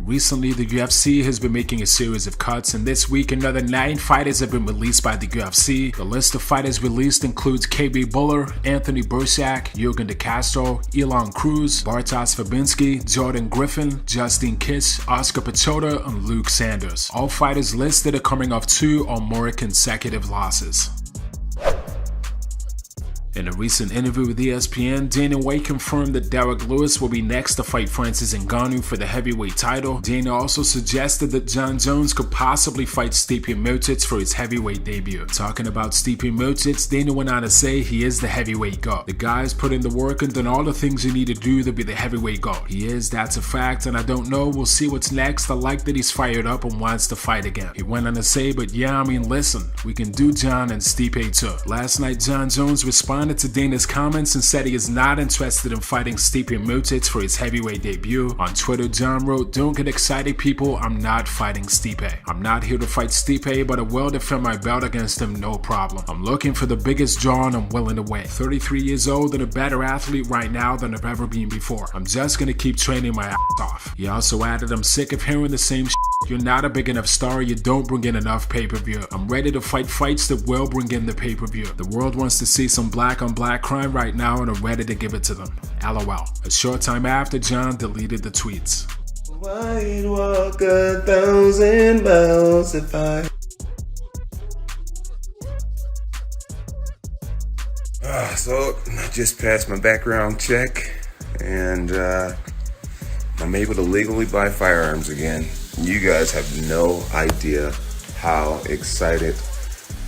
Recently, the UFC has been making a series of cuts, and this week another 9 fighters have been released by the UFC. The list of fighters released includes KB Buller, Anthony Bursak, Jurgen De Castro, Elon Cruz, Bartosz Fabinski, Jordan Griffin, Justin Kiss, Oscar Pichota, and Luke Sanders. All fighters listed are coming off 2 or more consecutive losses. In a recent interview with ESPN, Dana White confirmed that Derek Lewis will be next to fight Francis Ngannou for the heavyweight title. Dana also suggested that Jon Jones could possibly fight Stipe Miocic for his heavyweight debut. Talking about Stipe Miocic, Dana went on to say he is the heavyweight GOAT. The guy's put in the work and done all the things you need to do to be the heavyweight GOAT. He is, that's a fact, and I don't know, we'll see what's next. I like that he's fired up and wants to fight again. He went on to say, but yeah, I mean, listen, we can do Jon and Stipe too. Last night, Jon Jones responded to Dana's comments and said he is not interested in fighting Stipe Miocic for his heavyweight debut. On Twitter, Jon wrote, "Don't get excited, people. I'm not fighting Stipe. I'm not here to fight Stipe, but I will defend my belt against him, no problem. I'm looking for the biggest draw and I'm willing to win. 33 years old and a better athlete right now than I've ever been before. I'm just gonna keep training my ass off." He also added, "I'm sick of hearing the same shit. You're not a big enough star, you don't bring in enough pay-per-view. I'm ready to fight fights that will bring in the pay-per-view. The world wants to see some black on black crime right now and I'm ready to give it to them. LOL." A short time after, Jon deleted the tweets. I'd walk 1,000 miles if I... So, I just passed my background check and I'm able to legally buy firearms again. You guys have no idea how excited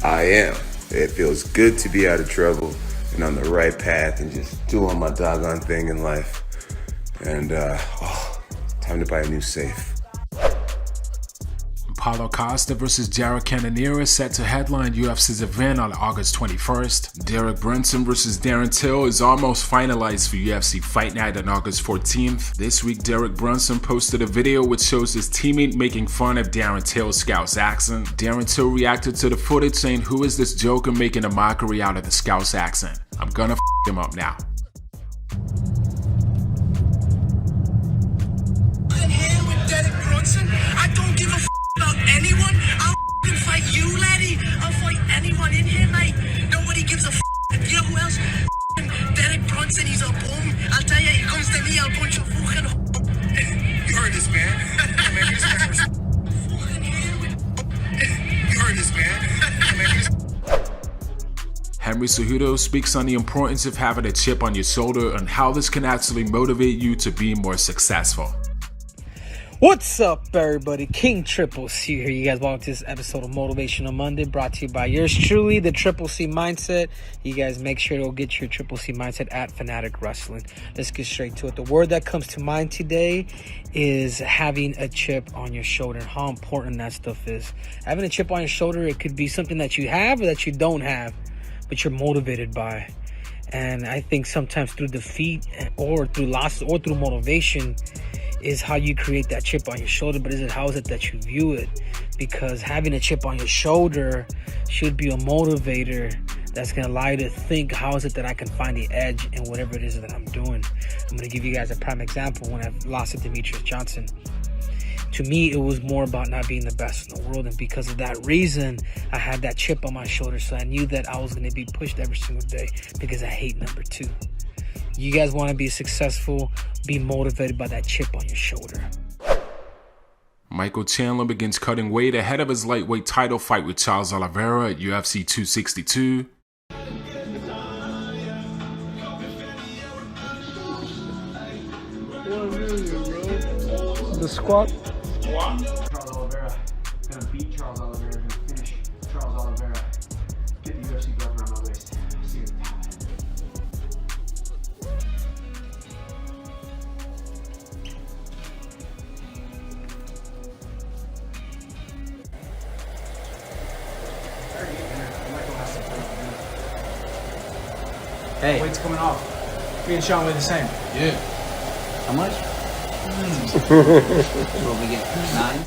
I am. It feels good to be out of trouble and on the right path and just doing my doggone thing in life. And time to buy a new safe. Paulo Costa vs. Cannonier is set to headline UFC's event on August 21st. Derek Brunson vs. Darren Till is almost finalized for UFC Fight Night on August 14th. This week, Derek Brunson posted a video which shows his teammate making fun of Darren Till's Scouse accent. Darren Till reacted to the footage saying, "Who is this joker making a mockery out of the Scouse accent? I'm gonna f him up now." I don't give a f about anyone. I'll f***ing fight you, laddie. I'll fight anyone in here, mate. Nobody gives a f***. You know who else? F***ing Derek Brunson, he's a bum. I'll tell you, he comes to me, I'll punch a fucking You heard this, man. You heard this, man. Henry Cejudo speaks on the importance of having a chip on your shoulder and how this can actually motivate you to be more successful. What's up, everybody? King Triple C here. You guys welcome to this episode of Motivational Monday, brought to you by yours truly, the Triple C Mindset. You guys make sure to go get your Triple C Mindset at Fanatic Wrestling. Let's get straight to it. The word that comes to mind today is having a chip on your shoulder and how important that stuff is. Having a chip on your shoulder, it could be something that you have or that you don't have, but you're motivated by. And I think sometimes through defeat or through loss or through motivation is how you create that chip on your shoulder, but how is it that you view it? Because having a chip on your shoulder should be a motivator that's going to allow you to think, how is it that I can find the edge in whatever it is that I'm doing? I'm going to give you guys a prime example. When I lost to Demetrius Johnson, to me, it was more about not being the best in the world. And because of that reason, I had that chip on my shoulder. So I knew that I was going to be pushed every single day because I hate number 2. You guys want to be successful, be motivated by that chip on your shoulder. Michael Chandler begins cutting weight ahead of his lightweight title fight with Charles Oliveira at UFC 262. The squat. Charles Oliveira gonna beat Charles Oliveira, gonna finish Charles Oliveira, get the UFC belt around my waist. See you. Hey. Weight's coming off. Me and Sean weigh the same. Yeah. How much? What we get? 9?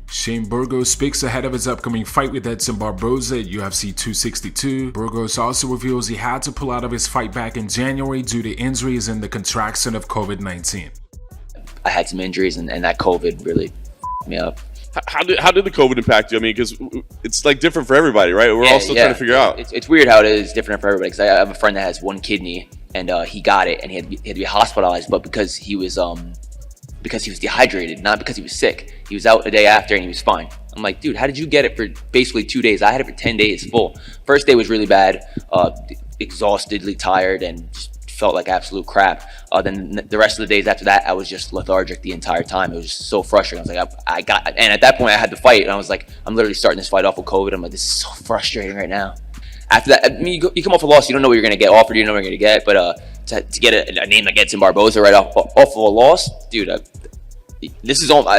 Shane Burgos speaks ahead of his upcoming fight with Edson Barboza at UFC 262. Burgos also reveals he had to pull out of his fight back in January due to injuries and the contraction of COVID-19. I had some injuries, and that COVID really f***ed me up. How did the COVID impact you? I mean, because it's like different for everybody, right? We're all still trying to figure out. It's weird how it is different for everybody. Because I have a friend that has one kidney, and he got it, and he had to be hospitalized, but because he was dehydrated, not because he was sick. He was out a day after, and he was fine. I'm like, dude, how did you get it for basically 2 days? I had it for 10 days full. First day was really bad, exhaustedly tired, and just felt like absolute crap. Then the rest of the days after that, I was just lethargic the entire time. It was just so frustrating. I was like, and at that point I had to fight, and I was like, I'm literally starting this fight off with COVID. I'm like, this is so frustrating right now. After that, I mean, you come off a loss, you don't know what you're going to get offered, you don't know what you're going to get, but to get a name like Edson Barboza right off of a loss, dude, I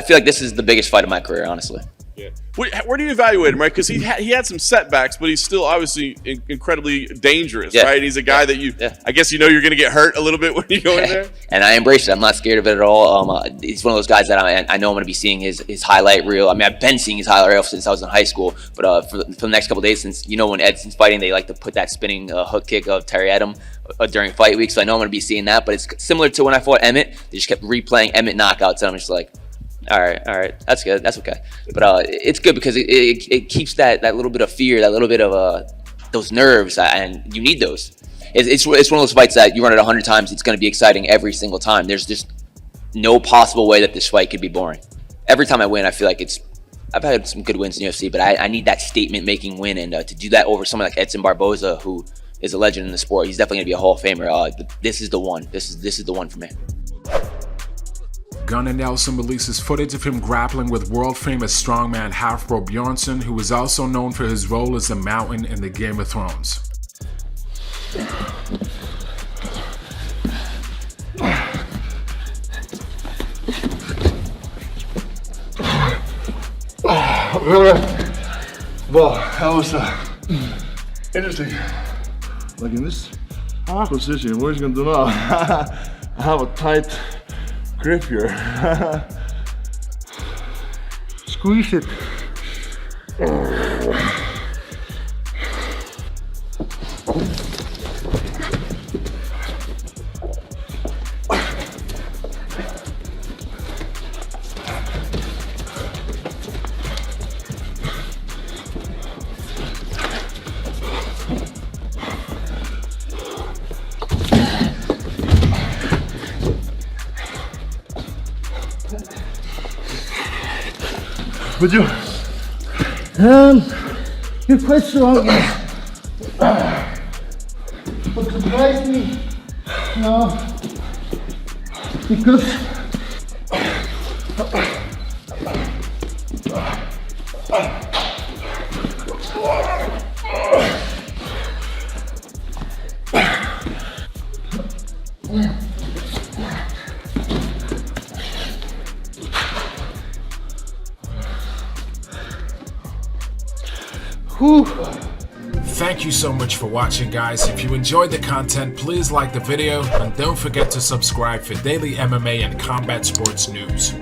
feel like this is the biggest fight of my career, honestly. Yeah. Where do you evaluate him, right? Because he had some setbacks, but he's still obviously incredibly dangerous, right? He's a guy that I guess you're going to get hurt a little bit when you go in there. And I embrace it. I'm not scared of it at all. He's one of those guys that I know I'm going to be seeing his highlight reel. I mean, I've been seeing his highlight reel since I was in high school, but for the next couple of days, since when Edson's fighting, they like to put that spinning hook kick of Terry Edom during fight week, so I know I'm going to be seeing that. But it's similar to when I fought Emmett. They just kept replaying Emmett knockouts, and I'm just like, all right, that's good, that's okay. But it's good because it keeps that little bit of fear, that little bit of those nerves, and you need those. It's one of those fights that you run it 100 times, it's going to be exciting every single time. There's just no possible way that this fight could be boring. Every time I win, I feel like I've had some good wins in UFC, but I need that statement-making win, and to do that over someone like Edson Barboza, who is a legend in the sport. He's definitely going to be a Hall of Famer. This is the one. This is the one for me. Gunnar Nelson releases footage of him grappling with world-famous strongman Hafthor Bjornsson, who is also known for his role as the Mountain in the Game of Thrones. Well, that was interesting. Like in this position, what he's gonna do now? I have a tight grip here. Squeeze it. Would you? You're quite strong. What surprised me, because Thank you so much for watching, guys. If you enjoyed the content, please like the video and don't forget to subscribe for daily MMA and combat sports news.